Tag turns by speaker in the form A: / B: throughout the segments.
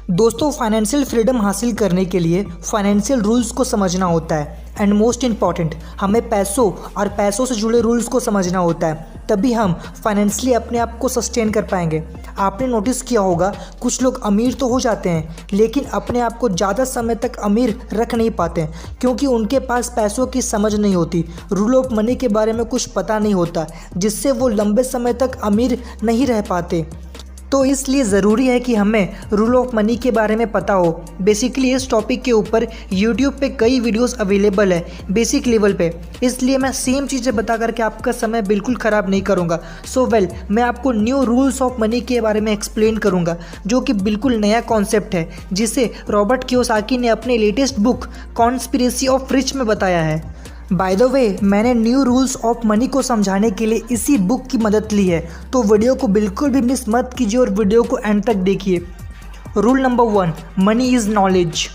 A: दोस्तों, financial freedom हासिल करने के लिए फाइनेंशियल रूल्स को समझना होता है एंड मोस्ट इम्पॉर्टेंट हमें पैसों और पैसों से जुड़े रूल्स को समझना होता है, तभी हम फाइनेंशियली अपने आप को सस्टेन कर पाएंगे। आपने नोटिस किया होगा कुछ लोग अमीर तो हो जाते हैं लेकिन अपने आप को ज़्यादा समय तक अमीर रख नहीं पाते क्योंकि उनके पास पैसों की समझ नहीं होती, रूल ऑफ मनी के बारे में कुछ पता नहीं होता, जिससे वो लंबे समय तक अमीर नहीं रह पाते। तो इसलिए ज़रूरी है कि हमें रूल ऑफ मनी के बारे में पता हो। बेसिकली इस टॉपिक के ऊपर यूट्यूब पे कई वीडियोस अवेलेबल है बेसिक लेवल पे, इसलिए मैं सेम चीज़ें बता करके आपका समय बिल्कुल ख़राब नहीं करूँगा। मैं आपको न्यू रूल्स ऑफ मनी के बारे में एक्सप्लेन करूँगा जो कि बिल्कुल नया कॉन्सेप्ट है, जिसे रॉबर्ट कियोसाकी ने अपने latest book conspiracy of rich में बताया है। बाय द वे, मैंने न्यू रूल्स ऑफ मनी को समझाने के लिए इसी बुक की मदद ली है, तो वीडियो को बिल्कुल भी मिस मत कीजिए और वीडियो को एंड तक देखिए। Rule number 1, money is knowledge.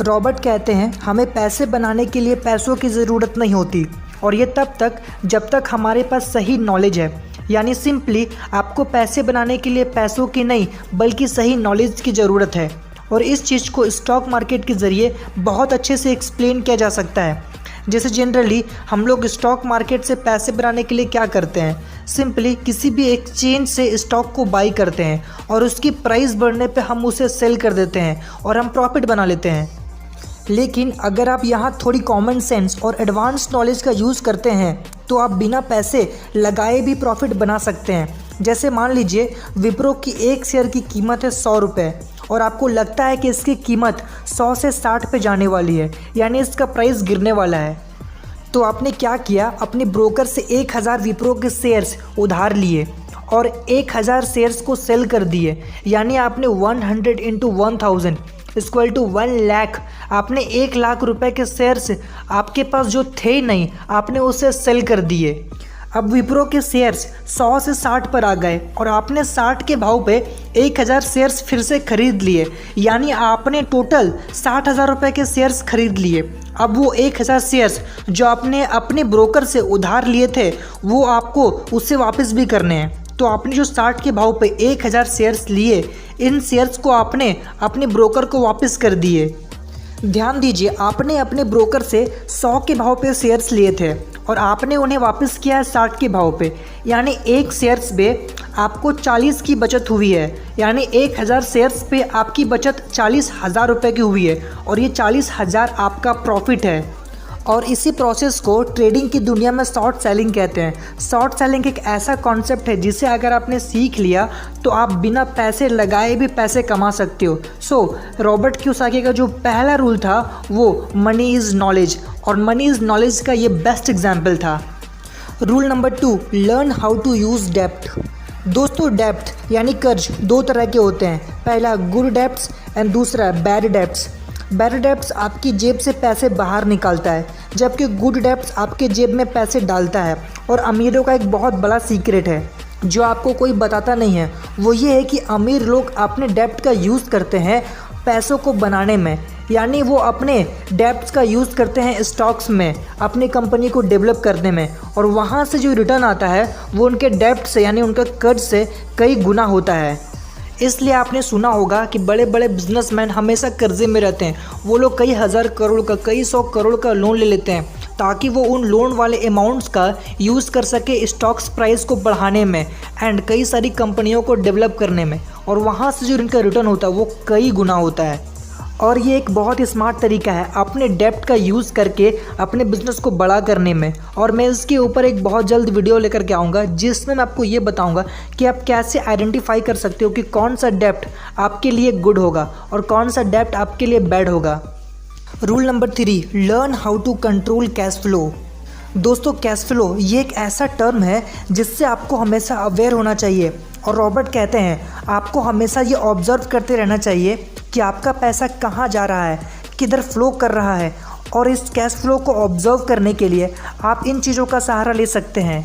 A: Robert कहते हैं हमें पैसे बनाने के लिए पैसों की ज़रूरत नहीं होती, और ये तब तक जब तक हमारे पास सही नॉलेज है। यानी सिंपली आपको पैसे बनाने के लिए पैसों की नहीं बल्कि सही नॉलेज की ज़रूरत है, और इस चीज़ को स्टॉक मार्केट के ज़रिए बहुत अच्छे से एक्सप्लेन किया जा सकता है। जैसे जनरली हम लोग स्टॉक मार्केट से पैसे बनाने के लिए क्या करते हैं, सिंपली किसी भी एक्सचेंज से स्टॉक को बाई करते हैं और उसकी प्राइस बढ़ने पे हम उसे सेल कर देते हैं और हम प्रॉफिट बना लेते हैं। लेकिन अगर आप यहाँ थोड़ी कॉमन सेंस और एडवांस नॉलेज का यूज़ करते हैं तो आप बिना पैसे लगाए भी प्रॉफिट बना सकते हैं। जैसे मान लीजिए विप्रो की एक शेयर की कीमत है 100 रुपये और आपको लगता है कि इसकी कीमत 100 से 60 पे जाने वाली है, यानी इसका प्राइस गिरने वाला है। तो आपने क्या किया, अपने ब्रोकर से 1000 विप्रो के शेयर्स उधार लिए और 1000 शेयर्स को सेल कर दिए, यानी आपने 100 इंटू 1000 इक्वल टू 1 लाख। आपने 1 लाख रुपए के शेयर्स आपके पास जो थे नहीं, आपने उसे सेल कर दिए। अब विप्रो के शेयर्स 100 से 60 पर आ गए और आपने 60 के भाव पे 1000 शेयर्स फिर से खरीद लिए, यानी आपने टोटल 60,000 रुपये के शेयर्स खरीद लिए। अब वो 1000 शेयर्स जो आपने अपने ब्रोकर से उधार लिए थे वो आपको उससे वापस भी करने हैं। तो आपने जो 60 के भाव पे 1000 शेयर्स लिए, इन शेयर्स को आपने अपने ब्रोकर को वापस कर दिए। ध्यान दीजिए, आपने अपने ब्रोकर से 100 के भाव पे शेयर्स लिए थे और आपने उन्हें वापस किया है 60 के भाव पे, यानी एक शेयर्स पे आपको 40 की बचत हुई है, यानी 1000 शेयर्स पे आपकी बचत 40,000 रुपये की हुई है और ये 40,000 आपका प्रॉफिट है। और इसी प्रोसेस को ट्रेडिंग की दुनिया में शॉर्ट सेलिंग कहते हैं। शॉर्ट सेलिंग एक ऐसा कॉन्सेप्ट है जिसे अगर आपने सीख लिया तो आप बिना पैसे लगाए भी पैसे कमा सकते हो। रॉबर्ट कियोसाकी का जो पहला रूल था वो मनी इज़ नॉलेज, और मनी इज़ नॉलेज का ये बेस्ट एग्जाम्पल था। Rule number 2, learn how to use डेप्ट। दोस्तों, डेप्ट यानी कर्ज 2 तरह के होते हैं, पहला गुड डेप्ट्स एंड दूसरा बैड डेप्ट्स। बैड डेप्ट्स आपकी जेब से पैसे बाहर निकालता है, जबकि गुड डेप्ट्स आपके जेब में पैसे डालता है। और अमीरों का एक बहुत बड़ा सीक्रेट है जो आपको कोई बताता नहीं है, वो ये है कि अमीर लोग अपने डेप्ट का यूज़ करते हैं पैसों को बनाने में, यानी वो अपने डेप्ट्स का यूज़ करते हैं स्टॉक्स में, अपनी कंपनी को डेवलप करने में, और वहाँ से जो रिटर्न आता है वो उनके डेप्ट से यानी उनका कर्ज से कई गुना होता है। इसलिए आपने सुना होगा कि बड़े बड़े बिजनेसमैन हमेशा कर्जे में रहते हैं। वो लोग कई हज़ार करोड़ का, कई 100 करोड़ का लोन ले लेते हैं ताकि वो उन लोन वाले अमाउंट्स का यूज़ कर सके स्टॉक्स प्राइस को बढ़ाने में एंड कई सारी कंपनियों को डेवलप करने में, और वहाँ से जो इनका रिटर्न होता है वो कई गुना होता है। और ये एक बहुत ही स्मार्ट तरीका है अपने डेप्ट का यूज़ करके अपने बिज़नेस को बड़ा करने में। और मैं इसके ऊपर एक बहुत जल्द वीडियो लेकर के आऊँगा जिसमें मैं आपको ये बताऊँगा कि आप कैसे आइडेंटिफाई कर सकते हो कि कौन सा डेप्ट आपके लिए गुड होगा और कौन सा डेप्ट आपके लिए बैड होगा। Rule number 3, learn how to control cash flow. दोस्तों, कैश फ्लो ये एक ऐसा टर्म है जिससे आपको हमेशा अवेयर होना चाहिए, और रॉबर्ट कहते हैं आपको हमेशा ये ऑब्जर्व करते रहना चाहिए कि आपका पैसा कहाँ जा रहा है, किधर फ्लो कर रहा है। और इस कैश फ्लो को ऑब्जर्व करने के लिए आप इन चीज़ों का सहारा ले सकते हैं।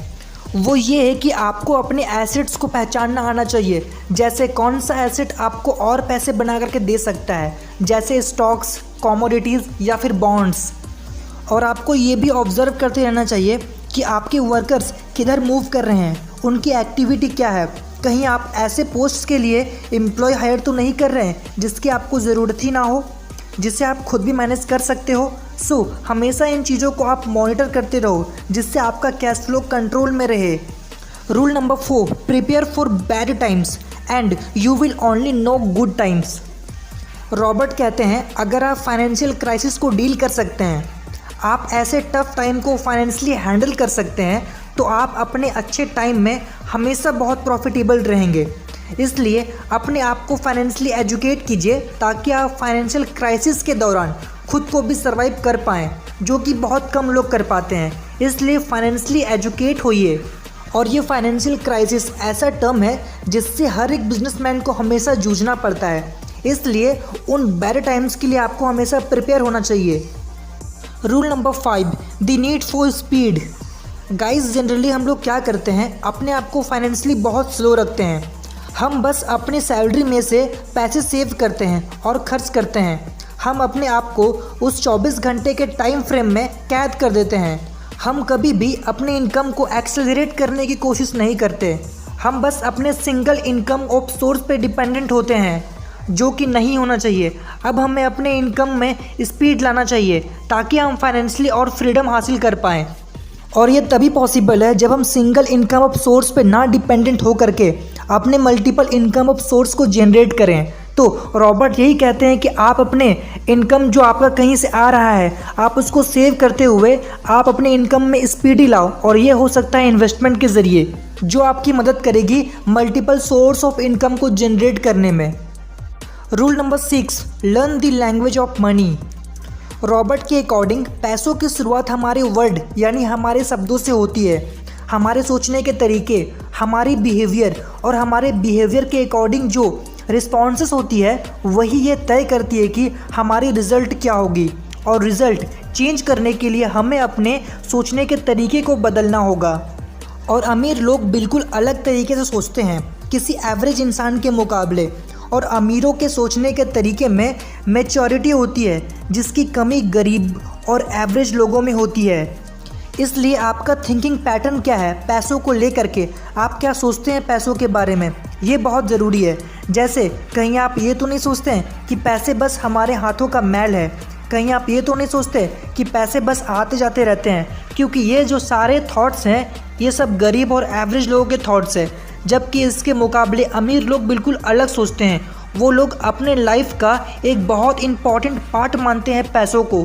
A: वो ये है कि आपको अपने एसेट्स को पहचानना आना चाहिए, जैसे कौन सा एसेट आपको और पैसे बना करके दे सकता है, जैसे स्टॉक्स, कमोडिटीज़ या फिर बॉन्ड्स। और आपको ये भी ऑब्जर्व करते रहना चाहिए कि आपके वर्कर्स किधर मूव कर रहे हैं, उनकी एक्टिविटी क्या है, कहीं आप ऐसे पोस्ट के लिए एम्प्लॉय हायर तो नहीं कर रहे हैं जिसकी आपको ज़रूरत ही ना हो, जिसे आप खुद भी मैनेज कर सकते हो। सो हमेशा इन चीज़ों को आप मॉनिटर करते रहो जिससे आपका कैश फ्लो कंट्रोल में रहे। Rule number 4, prepare for bad times and you will only know good times. Robert कहते हैं अगर आप फाइनेंशियल क्राइसिस को डील कर सकते हैं, आप ऐसे टफ टाइम को फाइनेंशियली हैंडल कर सकते हैं, तो आप अपने अच्छे टाइम में हमेशा बहुत प्रॉफिटेबल रहेंगे। इसलिए अपने आप को फाइनेंशियली एजुकेट कीजिए ताकि आप फाइनेंशियल क्राइसिस के दौरान खुद को भी सर्वाइव कर पाएँ, जो कि बहुत कम लोग कर पाते हैं। इसलिए फाइनेंशियली एजुकेट होइए। और ये फाइनेंशियल क्राइसिस ऐसा टर्म है जिससे हर एक बिजनेसमैन को हमेशा जूझना पड़ता है, इसलिए उन बैड टाइम्स के लिए आपको हमेशा प्रिपेयर होना चाहिए। Rule number 5, the need for speed. Guys generally हम लोग क्या करते हैं, अपने आप को फाइनेंशियली बहुत स्लो रखते हैं। हम बस अपनी सैलरी में से पैसे सेव करते हैं और खर्च करते हैं। हम अपने आप को उस 24 घंटे के टाइम फ्रेम में कैद कर देते हैं। हम कभी भी अपने इनकम को एक्सेलरेट करने की कोशिश नहीं करते। हम बस अपने सिंगल इनकम ऑफ सोर्स पे डिपेंडेंट होते हैं, जो कि नहीं होना चाहिए। अब हमें अपने इनकम में स्पीड लाना चाहिए ताकि हम फाइनेंशियली और फ्रीडम हासिल कर पाएँ। और ये तभी पॉसिबल है जब हम सिंगल इनकम ऑफ सोर्स पे ना डिपेंडेंट हो करके अपने मल्टीपल इनकम ऑफ सोर्स को जनरेट करें। तो रॉबर्ट यही कहते हैं कि आप अपने इनकम जो आपका कहीं से आ रहा है, आप उसको सेव करते हुए आप अपने इनकम में स्पीडी लाओ। और ये हो सकता है इन्वेस्टमेंट के ज़रिए, जो आपकी मदद करेगी मल्टीपल सोर्स ऑफ इनकम को जनरेट करने में। Rule number 6, learn the language of money. Robert के अकॉर्डिंग पैसों की शुरुआत हमारे वर्ड यानी हमारे शब्दों से होती है। हमारे सोचने के तरीके, हमारी बिहेवियर और हमारे बिहेवियर के अकॉर्डिंग जो रिस्पॉन्सेस होती है, वही ये तय करती है कि हमारी रिज़ल्ट क्या होगी। और रिज़ल्ट चेंज करने के लिए हमें अपने सोचने के तरीके को बदलना होगा। और अमीर लोग बिल्कुल अलग तरीके से सोचते हैं किसी एवरेज इंसान के मुकाबले। और अमीरों के सोचने के तरीके में मैच्योरिटी होती है, जिसकी कमी गरीब और एवरेज लोगों में होती है। इसलिए आपका थिंकिंग पैटर्न क्या है पैसों को लेकर के, आप क्या सोचते हैं पैसों के बारे में, ये बहुत ज़रूरी है। जैसे कहीं आप ये तो नहीं सोचते हैं कि पैसे बस हमारे हाथों का मैल है, कहीं आप ये तो नहीं सोचते कि पैसे बस आते जाते रहते हैं, क्योंकि ये जो सारे थॉट्स हैं ये सब गरीब और एवरेज लोगों के थॉट्स हैं। जबकि इसके मुकाबले अमीर लोग बिल्कुल अलग सोचते हैं। वो लोग अपने लाइफ का एक बहुत इम्पॉर्टेंट पार्ट मानते हैं पैसों को।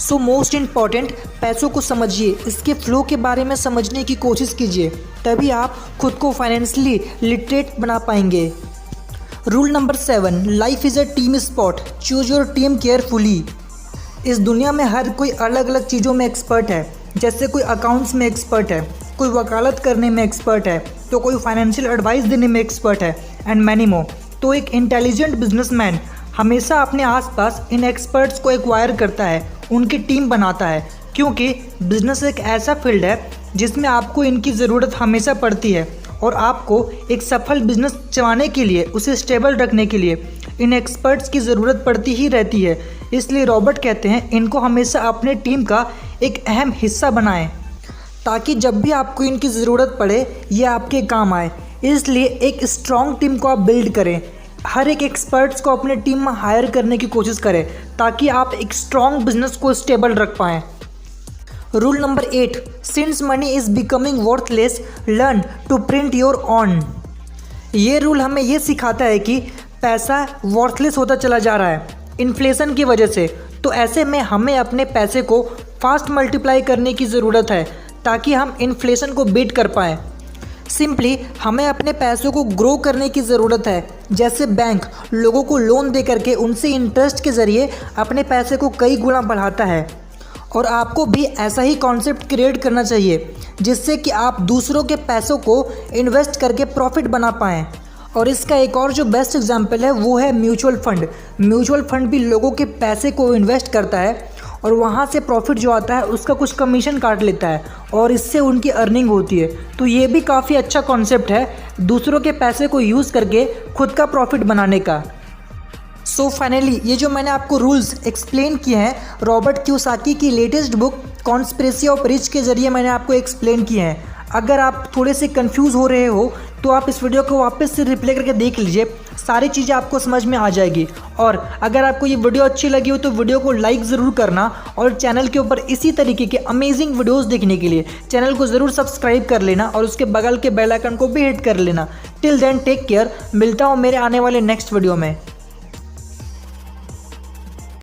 A: सो मोस्ट इम्पॉर्टेंट, पैसों को समझिए, इसके फ्लो के बारे में समझने की कोशिश कीजिए, तभी आप खुद को फाइनेंशियली लिटरेट बना पाएंगे। Rule number 7, life is a team sport, choose your team carefully. इस दुनिया में हर कोई अलग अलग चीज़ों में एक्सपर्ट है। जैसे कोई अकाउंट्स में एक्सपर्ट है, कोई वकालत करने में एक्सपर्ट है, तो कोई फाइनेंशियल एडवाइस देने में एक्सपर्ट है, एंड मैनी मोर। तो एक इंटेलिजेंट बिजनेसमैन हमेशा अपने आसपास इन एक्सपर्ट्स को एक्वायर करता है, उनकी टीम बनाता है, क्योंकि बिजनेस एक ऐसा फील्ड है जिसमें आपको इनकी ज़रूरत हमेशा पड़ती है। और आपको एक सफल बिजनेस चलाने के लिए, उसे स्टेबल रखने के लिए इन एक्सपर्ट्स की ज़रूरत पड़ती ही रहती है। इसलिए रॉबर्ट कहते हैं इनको हमेशा अपने टीम का एक अहम हिस्सा बनाएं, ताकि जब भी आपको इनकी ज़रूरत पड़े ये आपके काम आए। इसलिए एक स्ट्रॉन्ग टीम को आप बिल्ड करें, हर एक एक्सपर्ट्स को अपने टीम में हायर करने की कोशिश करें, ताकि आप एक स्ट्रॉन्ग बिजनेस को स्टेबल रख पाएँ। Rule number 8, since money is becoming worthless, learn to print your own. ये रूल हमें ये सिखाता है कि पैसा वर्थलेस होता चला जा रहा है इन्फ्लेशन की वजह से। तो ऐसे में हमें अपने पैसे को फास्ट मल्टीप्लाई करने की ज़रूरत है, ताकि हम इन्फ्लेशन को बीट कर पाएँ। सिंपली हमें अपने पैसों को ग्रो करने की ज़रूरत है। जैसे बैंक लोगों को लोन दे करके उनसे इंटरेस्ट के ज़रिए अपने पैसे को कई गुना बढ़ाता है, और आपको भी ऐसा ही कॉन्सेप्ट क्रिएट करना चाहिए, जिससे कि आप दूसरों के पैसों को इन्वेस्ट करके प्रॉफिट बना पाएँ। और इसका एक और जो बेस्ट एग्जांपल है वो है म्यूचुअल फंड। म्यूचुअल फंड भी लोगों के पैसे को इन्वेस्ट करता है, और वहाँ से प्रॉफिट जो आता है उसका कुछ कमीशन काट लेता है, और इससे उनकी अर्निंग होती है। तो ये भी काफ़ी अच्छा कॉन्सेप्ट है, दूसरों के पैसे को यूज़ करके खुद का प्रॉफिट बनाने का। सो फाइनली ये जो मैंने आपको रूल्स एक्सप्लेन किए हैं रॉबर्ट कियोसाकी की latest book conspiracy of rich के ज़रिए मैंने आपको एक्सप्लेन किए हैं। अगर आप थोड़े से कंफ्यूज हो रहे हो तो आप इस वीडियो को वापस से रिप्ले करके देख लीजिए, सारी चीज़ें आपको समझ में आ जाएगी। और अगर आपको ये वीडियो अच्छी लगी हो तो वीडियो को लाइक ज़रूर करना, और चैनल के ऊपर इसी तरीके के अमेजिंग वीडियोस देखने के लिए चैनल को ज़रूर सब्सक्राइब कर लेना और उसके बगल के बेल आइकन को भी हिट कर लेना। टिल देन टेक केयर, मिलता हूँ मेरे आने वाले नेक्स्ट वीडियो में।